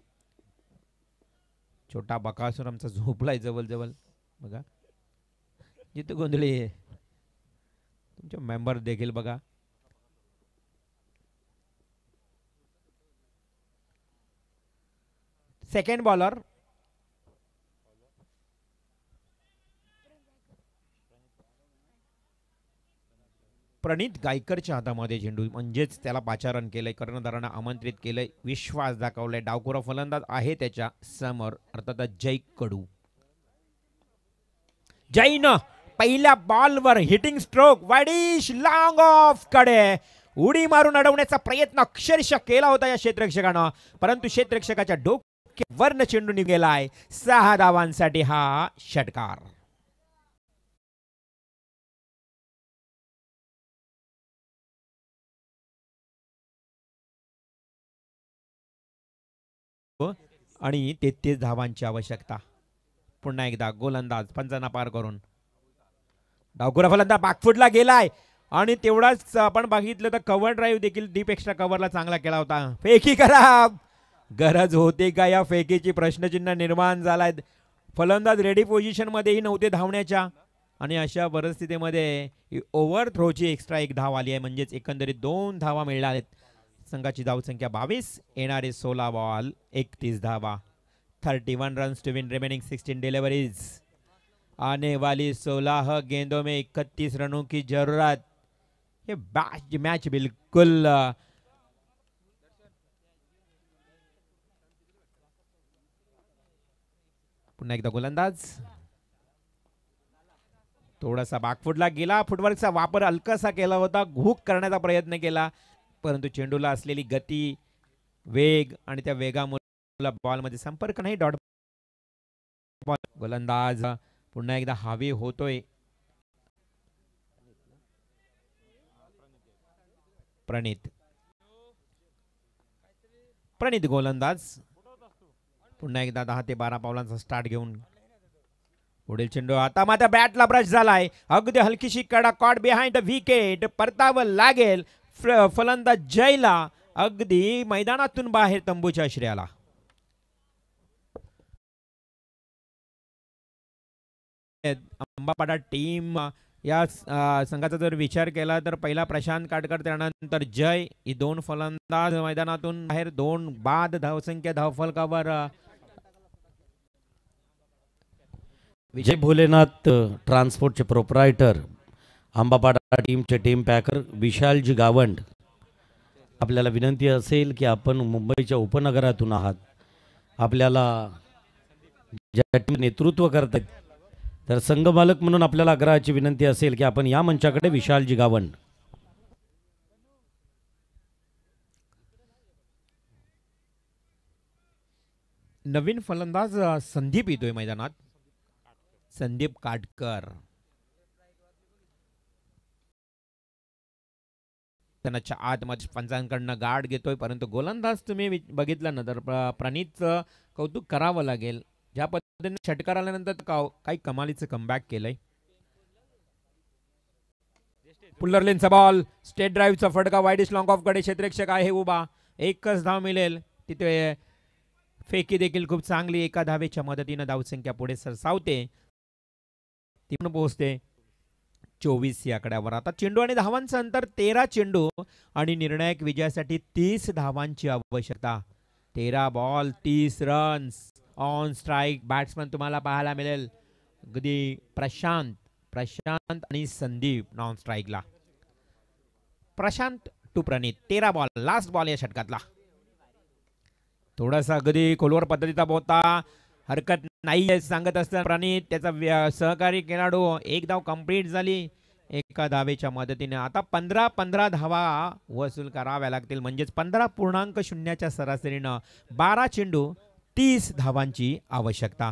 छोटा बकासूर आमचा झोपलाय जवळ बघा, जिथे गोंधळी आहे. तुमचे मेंबर देखील बघा. सेकंड बॉलर प्रणित गायकरच्या हातामध्ये झेंडू, म्हणजेच त्याला पाचारण केलंय, कर्णधारांना आमंत्रित केलंय, विश्वास दाखवलाय. डावखुरा फलंदाज आहे त्याच्या समोर, अर्थात जय कडू. जयनं पहिल्या बॉलवर hitting stroke, wideish long off कडे उडी मारून अडवण्याचा प्रयत्न अक्षरशः केला होता या क्षेत्ररक्षकानं, परंतु क्षेत्ररक्षकाच्या डोक्यावरनं चेंडू निघालाय. 6 धावांसाठी हा षटकार. आणि 33 धावांची आवश्यकता. पुन्हा एकदा गोलंदाज पंचांना पार करून डावखुरा फलंदाज बॅकफुटला गेलाय आणि तेवढाच आपण बघितलं तर कव्हर ड्राईव्ह देखील डीप एक्स्ट्रा कव्हरला चांगला केला होता. फेकी करा, गरज होते का या फेकीची, प्रश्नचिन्ह निर्माण झालाय. फलंदाज रेडी पोझिशन मध्येही नव्हते धावण्याच्या आणि अशा परिस्थितीमध्ये ओव्हर थ्रोची एक्स्ट्रा 1 धाव आली आहे, म्हणजेच एकंदरीत 2 धावा मिळणार आहेत. संघाची धावसंख्या 22, येणारे 16 बॉल 31 धावा. 31 runs to win remaining 16 deliveries. आने वाली 16 गेंदों में 31 रनों की जरूरत. ये मैच बिल्कुल पुन्हा एकदा गोलंदाज थोडासा बॅकफुटला गेला, फुटवर्कचा वापर हलकासा केला होता, हुक करण्याचा प्रयत्न केला, परंतु चेंडूला असलेली गती, वेग आणि त्या वेगामुळे बॉलमध्ये संपर्क नाही. Dot ball. गोलंदाज पुन्हा एकदा हवी होतोय. प्रणित गोलंदाज पुन्हा एकदा 10 ते 12 पावलांचा स्टार्ट घेऊन पुढील चेंडू आता मात्र बॅटला ब्रश झालाय. अगदी हलकीशी कडा, कॉट बिहाइंड द विकेट, परतावं लागेल फलंदाज जयला, अगदी मैदानातून बाहेर तंबूच्या आश्रयाला. अंबापाडा टीम या संघाचा जर विचार केला तर पहिला प्रशांत काटकर, त्यानंतर जय, ही 2 फलंदाज मैदानातून बाहेर. 2 बाद धावसंख्या धावफलकावर. विजय भोलेनाथ ट्रान्सपोर्टचे प्रोप्रायटर, अंबापाडा टीमचे टीम पॅकर विशालजी गावंड. आपल्याला विनंती असेल की आपण मुंबईच्या उपनगरातून आहात, आपल्याला ज्या टीम नेतृत्व करतात तर संघमालक म्हणून आपल्याला आग्रहाची विनंती असेल की आपण या मंचाकडे. विशालजी गावंड. नवीन फलंदाज संदीप येतोय मैदानात, संदीप काटकर. त्यांच्या आतमध्ये पंचांकडनं गार्ड घेतोय, परंतु गोलंदाज तुम्ही बघितलं ना तर प्रणितचं कौतुक करावं लागेल. ज्या पद्धतीने षटकार आल्यानंतर काही कमालीचं कमबॅक केलंय. पुल्लरलेनचा बॉल, स्टेट ड्राईव्हचा फटका, वाईडिश लॉंग ऑफ कडे क्षेत्ररक्षक आहे उभा, 1च धाव मिळेल. तिथे फेकी देखील खूप चांगली, 1 धावेच्या मदतीनं धावसंख्या पुढे सरसावते, ती पण पोहोचते 24 या आकड्यावर. आता चेंडू आणि धावांचं अंतर 13 चेंडू आणि निर्णायक विजयासाठी 30 धावांची आवश्यकता. 13 ball 30 runs. On strike batsman तुम्हाला पाहायला मिळेल, अगदी प्रशांत आणि संदीप नॉन स्ट्राईकला. Prashant to Pranit. 13 ball, last ball या षटकातला. थोडासा अगदी खोलवर पद्धतीचा बोता, हरकत नाही सांगत असताना प्रणित त्याचा सहकारी खेळाडू. 1 धाव कंप्लीट झाली 1 धावेच्या मदतीने. आता 15 धावा वसूल कराव्या लागतील, म्हणजेच 15.0च्या सरासरीनं 12 चेंडू 30 धावांची आवश्यकता.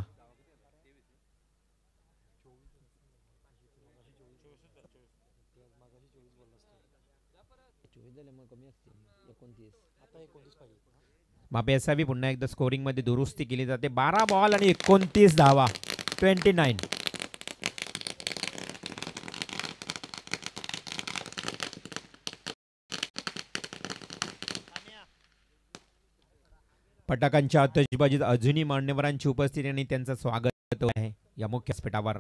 मापे असावी. पुन्हा एकदा स्कोरिंग मध्ये दुरुस्ती केली जाते. 12 बॉल आणि 29 धावा. 29. पटाकांच्या आतषबाजीत अजूनही मान्यवरांची उपस्थिती आणि त्यांचं स्वागत आहे या मुख्य व्यासपीठावर.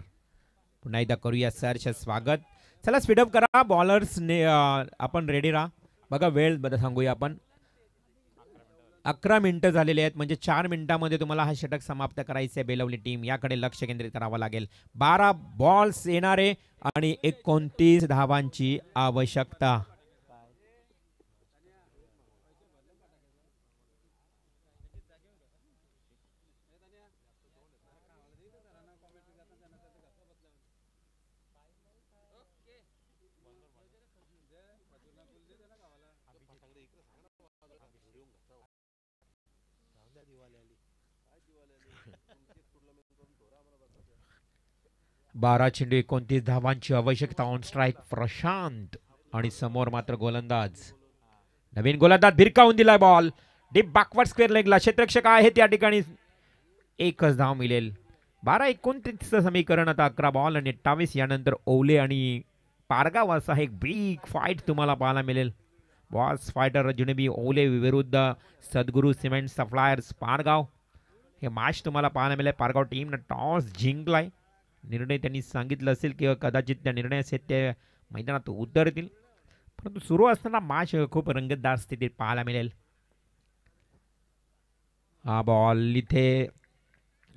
पुन्हा एकदा करूया सरचं स्वागत. चला स्पीडअप करा बॉलर्स ने आपण रेडी राहा. बघा वेळ सांगूया आपण. 11 मिनिटं झालेले आहेत म्हणजे 4 मिनिटांमध्ये तुम्हाला हा षटक समाप्त करायचे. बेलवली टीम याकडे लक्ष केंद्रित करावं लागेल. 12 बॉल्स येणारे आणि 29 धावांची आवश्यकता. बारा चेंडू 29 धावांची आवश्यकता. ऑन स्ट्राईक प्रशांत आणि समोर मात्र गोलंदाज. नवीन गोलंदाज भिरकावून दिलाय बॉल डीप बॅकवर्ड स्क्वेअर लेगला. क्षेत्ररक्षक आहेत या ठिकाणी. एकच धाव मिळेल. 12-29 समीकरण. आता 11 बॉल आणि 28. यानंतर ओले आणि पारगाव असा एक बिग फाईट तुम्हाला पाहायला मिळेल. बॉस फायटर जुनेबी ओले विरुद्ध सद्गुरू सिमेंट सप्लायर्स पारगाव. हे मॅच तुम्हाला पाहायला मिळेल. पारगाव टीमनं टॉस जिंकलाय. निर्णय त्यांनी सांगितलं असेल किंवा कदाचित त्या निर्णयाचे ते मैदानात उतरतील. परंतु सुरू असताना मॅच खूप रंगतदार स्थितीत पाहायला मिळेल. हा बॉल इथे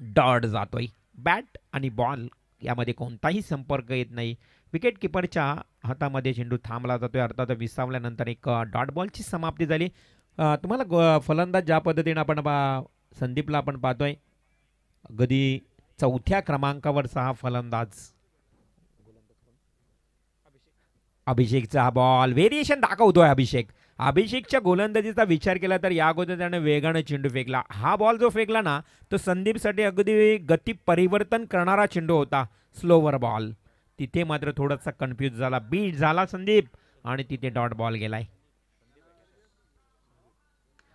डॉट जातोय. बॅट आणि बॉल यामध्ये कोणताही संपर्क येत नाही. विकेट किपरच्या हातामध्ये चेंडू थांबला जातोय. अर्थात विसावल्यानंतर एक डॉट बॉलची समाप्ती झाली. तुम्हाला फलंदाज ज्या पद्धतीने आपण संदीपला आपण पाहतोय अगदी 4थ्या क्रमांकावरचा हा फलंदाज. अभिषेकचा हा बॉल व्हेरिएशन दाखवतोय. अभिषेकच्या गोलंदाजीचा विचार केला तर या अगोदर त्याने वेगानं चेंडू फेकला. हा बॉल जो फेकला ना तो संदीपसाठी अगदी गती परिवर्तन करणारा चेंडू होता. Slower ball. तिथे मात्र थोडासा कन्फ्यूज झाला. बीट झाला संदीप आणि तिथे डॉट बॉल गेलाय.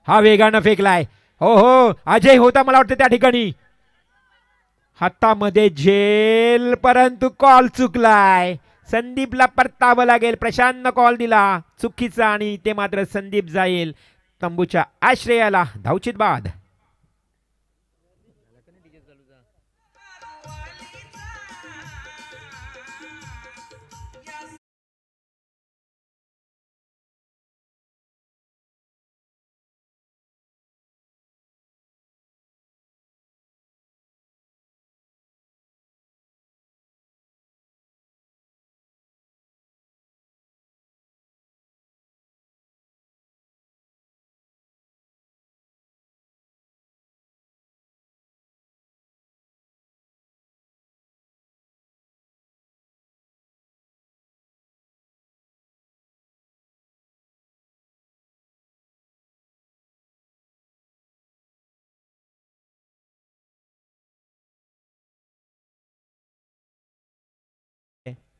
हा वेगानं फेकलाय. हो अजय होता मला वाटतं त्या ठिकाणी. हातामध्ये झेल परंतु कॉल चुकलाय. संदीपला परतावं लागेल. प्रशांतनं कॉल दिला चुकीचा आणि ते मात्र संदीप जाईल तंबूच्या आश्रयाला. धावचित बाद.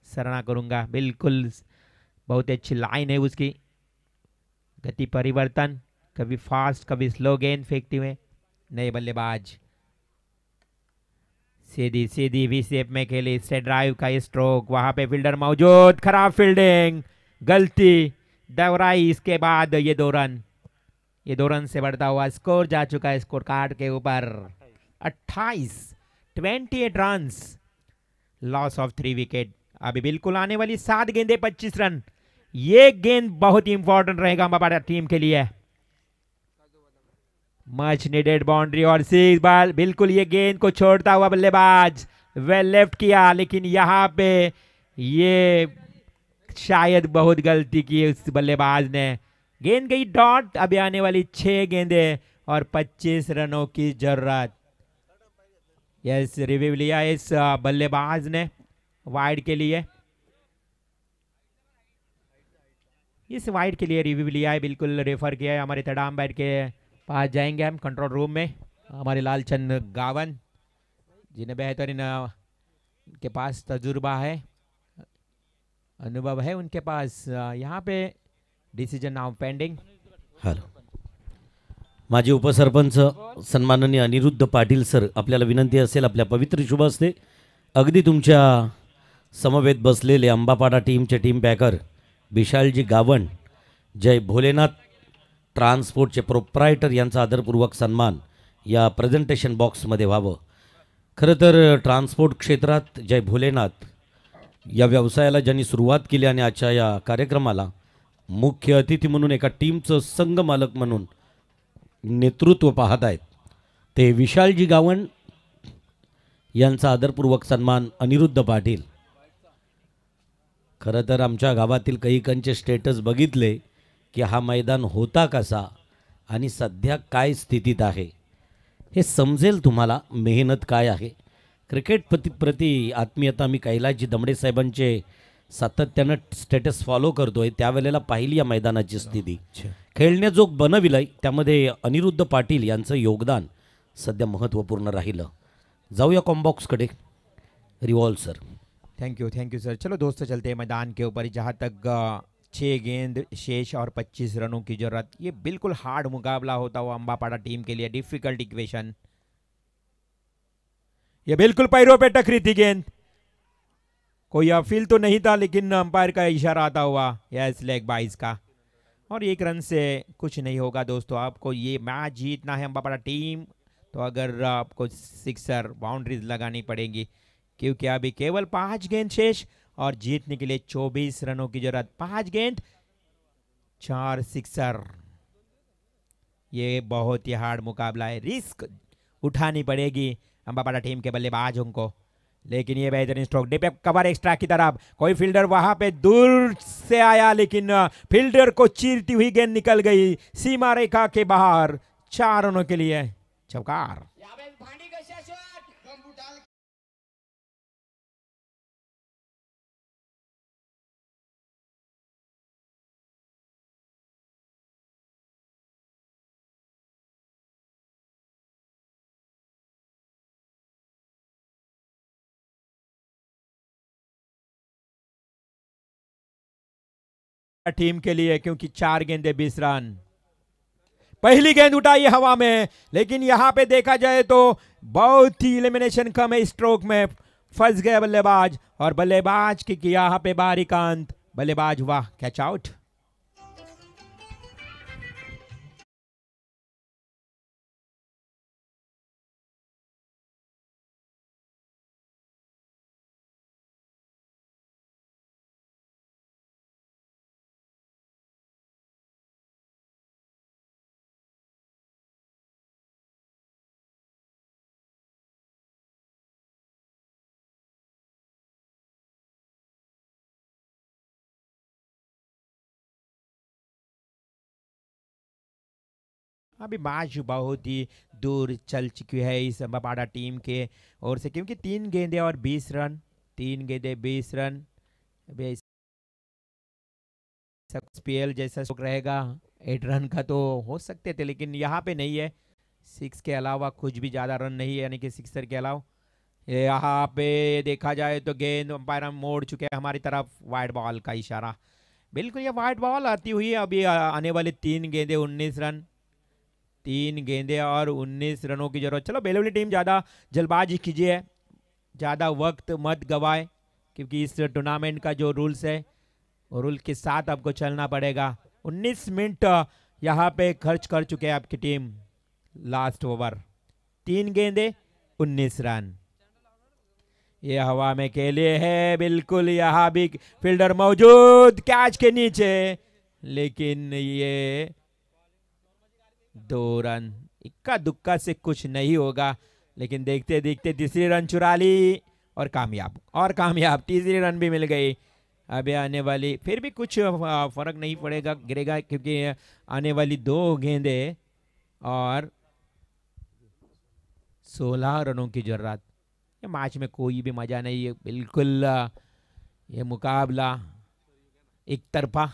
सरना करूंगा. बिल्कुल बहुत अच्छी लाइन है उसकी. गति परिवर्तन कभी फास्ट कभी स्लो गेंद फेंकते हुए नए बल्लेबाज. सीधी सीधी भी शेप में खेली. स्ट्रेट ड्राइव का स्ट्रोक. वहां पे फील्डर मौजूद. खराब फील्डिंग. गलती दोहराई. इसके बाद ये 2 रन से बढ़ता हुआ स्कोर जा चुका है स्कोर कार्ड के ऊपर. 28 रन. Loss of 3 wicket. अभी बिल्कुल आने वाली 7 गेंदें 25 रन. ये गेंद बहुत इंपॉर्टेंट रहेगा अंबाबाड़ा टीम के लिए. मच नीडेड बाउंड्री और 6 बॉल. बिल्कुल ये गेंद को छोड़ता हुआ बल्लेबाज वेल लेफ्ट किया लेकिन यहाँ पे ये शायद बहुत गलती की उस बल्लेबाज ने. गेंद गई डॉट. अभी आने वाली 6 गेंदें और 25 रनों की जरूरत. यस रिव्यू लिया इस बल्लेबाज ने वाइड के लिए. इस वाइड के लिए रिव्यू लिया है. बिल्कुल रेफर किया है. हमारे थर्ड अंपायर के पास जाएंगे हम कंट्रोल रूम में. हमारे लालचंद गावन जिन्हें बेहतरीन के पास तजुर्बा है अनुभव है उनके पास. यहाँ पे डिसीजन नाउ पेंडिंग. हॅलो माजी उपसरपंच सन्माननीय अनिरुद्ध पाटील सर, आपल्याला विनंती असेल आपल्या पवित्र शुभ हस्ते अगदी तुमच्या समवेत बसलेले अंबापाडा टीमचे टीम पॅकर विशालजी गावण, जय भोलेनाथ ट्रान्सपोर्टचे प्रोप्रायटर यांचा आदरपूर्वक सन्मान या प्रेझेंटेशन बॉक्समध्ये व्हावं. खरं तर ट्रान्सपोर्ट क्षेत्रात जय भोलेनाथ या व्यवसायाला ज्यांनी सुरुवात केली आणि आजच्या या कार्यक्रमाला मुख्य अतिथी म्हणून एका टीमचं संघमालक म्हणून नेतृत्व पाहत आहेत ते विशालजी गावण यांचा आदरपूर्वक सन्मान अनिरुद्ध पाटील. खरं तर आमच्या गावातील कैकांचे स्टेटस बघितले की हा मैदान होता कसा आणि सध्या काय स्थितीत आहे हे समजेल तुम्हाला. मेहनत काय आहे, क्रिकेट प्रति आत्मीयता मी कैलासजी दमडे साहेबांचे सातत्यानं स्टेटस फॉलो करतोय. त्यावेळेला पाहिली या मैदानाची स्थिती, खेळण्याजोग बनविलंय, त्यामध्ये अनिरुद्ध पाटील यांचं योगदान सध्या महत्त्वपूर्ण राहिलं. जाऊया कॉम्बॉक्सकडे. Revolve sir. Thank you sir. चलो दोस्तों चलते हैं मैदान के ऊपर. जहाँ तक 6 गेंद शेष और 25 रनों की जरूरत, ये बिल्कुल हार्ड मुकाबला होता हुआ अंबापाड़ा टीम के लिए. Difficult equation. ये बिल्कुल पैरों पे टकरी थी गेंद. कोई अपील तो नहीं था लेकिन अंपायर का इशारा आता हुआ यस लेग बाइज का. और 1 रन से कुछ नहीं होगा दोस्तों. आपको ये मैच जीतना है अंबापाड़ा टीम, तो अगर आपको सिक्सर बाउंड्रीज लगानी पड़ेगी क्योंकि अभी केवल 5 गेंद शेष और जीतने के लिए 24 रनों की जरूरत. 5 गेंद 4 सिक्सर. ये बहुत ही हार्ड मुकाबला है. रिस्क उठानी पड़ेगी अंबापाड़ा टीम के बल्लेबाजों को. लेकिन ये बेहतरीन स्ट्रोक डीप कवर एक्स्ट्रा की तरफ. कोई फील्डर वहां पे दूर से आया लेकिन फील्डर को चीरती हुई गेंद निकल गई सीमा रेखा के बाहर. 4 रनों के लिए चौकार. टीम के लिए क्योंकि 4 गेंदे 20 रन. पहली गेंद उठाई हवा में लेकिन यहां पे देखा जाए तो बहुत ही एलिमिनेशन कम है. स्ट्रोक में फंस गए बल्लेबाज और बल्लेबाज की यहां पे बारीकांत बल्लेबाज हुआ कैच आउट. अभी मैच बहुत ही दूर चल चुकी है इस अंबापाड़ा टीम के ओर से क्योंकि 3 गेंदे और 20 रन. 3 गेंदे 20 रन. पीएल जैसा स्ट्रोक रहेगा 8 रन का तो हो सकते थे लेकिन यहाँ पे नहीं है. 6 के अलावा कुछ भी ज़्यादा रन नहीं है यानी कि सिक्सर के अलावा. यहाँ पे देखा जाए तो गेंद अंपायर मोड़ चुके हैं हमारी तरफ. वाइड बॉल का इशारा. बिल्कुल ये वाइड बॉल आती हुई है. अभी आने वाले 3 गेंदे 19 रन. 3 गेंदे और 19 रनों की जरूरत. चलो बेलवली टीम ज़्यादा जल्दबाजी कीजिए, ज़्यादा वक्त मत गवाए क्योंकि इस टूर्नामेंट का जो रूल्स है वो रूल के साथ आपको चलना पड़ेगा. 19 मिनट यहाँ पे खर्च कर चुके हैं आपकी टीम. लास्ट ओवर 3 गेंदे 19 रन. ये हवा में खेले है बिल्कुल. यहाँ भी फील्डर मौजूद कैच के नीचे लेकिन ये 2 रन. इक्का दुक्का से कुछ नहीं होगा लेकिन देखते देखते तीसरी रन चुरा ली और कामयाब तीसरी रन भी मिल गई. अभी आने वाली फिर भी कुछ फर्क नहीं पड़ेगा गिरेगा क्योंकि आने वाली 2 गेंदे और 16 रनों की जरूरत. ये मैच में कोई भी मजा नहीं है बिल्कुल. ये मुकाबला एक तरफा.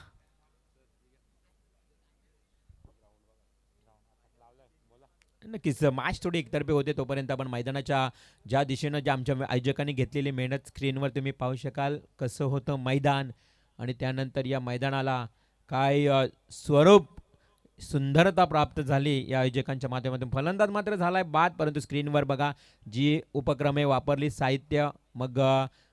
नक्कीच मॅच थोडी एकतर्फे होते तोपर्यंत आपण मैदानाच्या ज्या दिशेनं ज्या आमच्या आयोजकांनी घेतलेली मेहनत स्क्रीनवर तुम्ही पाहू शकाल कसं होतं मैदान आणि त्यानंतर या मैदानाला काय स्वरूप सुंदरता प्राप्त झाली या आयोजकांच्या माध्यमातून. फलंदाज मात्र झालाय बाद, परंतु स्क्रीनवर बघा जी उपक्रमे वापरली साहित्य, मग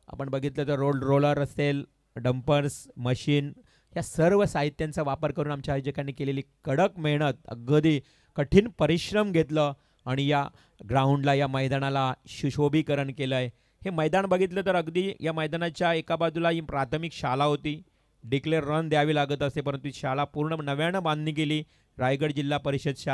आपण बघितलं तर रोलर असेल, डंपर्स, मशीन, या सर्व साहित्यांचा वापर करून आमच्या आयोजकांनी केलेली कडक मेहनत, अगदी कठीण परिश्रम घेतलं आणि या ग्राउंडला, या मैदानाला सुशोभीकरण केलं आहे. हे मैदान बघितलं तर अगदी या मैदानाच्या एका बाजूला ही प्राथमिक शाळा होती. डिक्लेअर रन द्यावी लागत असे, परंतु शाळा पूर्ण नव्यानं बांधणी केली. रायगड जिल्हा परिषद शाळा